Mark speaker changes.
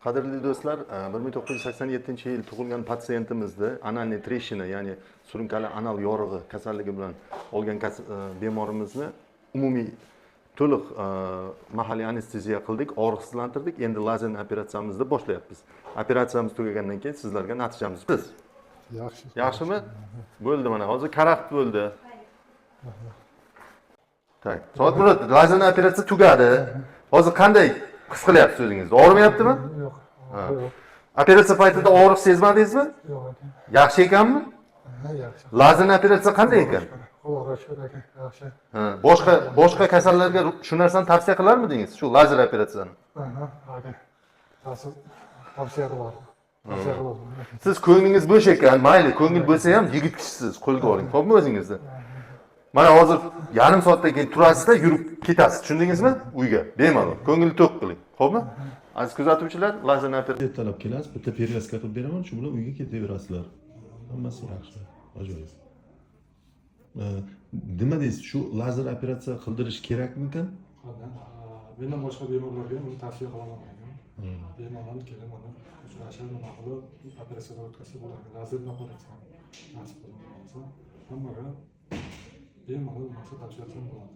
Speaker 1: Qadrli do'stlar, 1987-yil tug'ilgan patsientimizni anal treshina, ya'ni surunkali anal yorig'i kasalligi bilan olgan bemorimizni umumiy to'liq mahalliy anesteziya qildik, og'riqsizlantirdik. Endi lazerli operatsiyamizni boshlayapmiz. Operatsiyamiz tugagandan keyin sizlarga natijamizni biz.
Speaker 2: Yaxshi.
Speaker 1: Yaxshimi? Bo'ldi mana. Hozir karaxt bo'ldi. Tak. Soatmurat, lazerli operatsiya tugadi. Hozir qanday his qilyapsiz o'zingizni? Og'rimayaptimi?
Speaker 2: Yo'q.
Speaker 1: Operatsiya paytida og'riq sezmadingizmi?
Speaker 2: Yo'q.
Speaker 1: Yaxshi ekanmi?
Speaker 2: Yaxshi.
Speaker 1: Lazerli operatsiya qanday ekan?
Speaker 2: Yaxshi.
Speaker 1: Boshqa kasallarga shu narsani tavsiya qilarmidingiz? Shu lazer operatsiyani?
Speaker 2: Tavsiya qilaman.
Speaker 1: Siz ko'nglingiz bo'sh ekan, mayli, ko'ngil bo'lsa ham yigit kishisiz, qo'lga oling. Xo'pmi o'zingizni? Mana hozir yarim soatdan keyin turasizda, yurib ketasiz. Tushundingizmi? Uyga, bemalol. Ko'ngilni to'q qiling. Xo'pmi? Aziz kuzatuvchilar, lazerli operatsiya
Speaker 3: talab kelasiz, bitta pergaska qilib beraman, shu bilan uyga ketaverasizlar. Hammasi yaxshi, ajoyib. Nima deysiz, shu lazer operatsiya qildirish kerakmikan?
Speaker 2: Mendan boshqa bemorlarga buni tavsiya qilaman. Bemalol kelib mana uchrashib, nima qilib operatsiya o'tkazsa bo'ladi. Lazerli operatsiya nasib bo'lsa, hammaga bemalol tavsiya qilsam bo'ladi.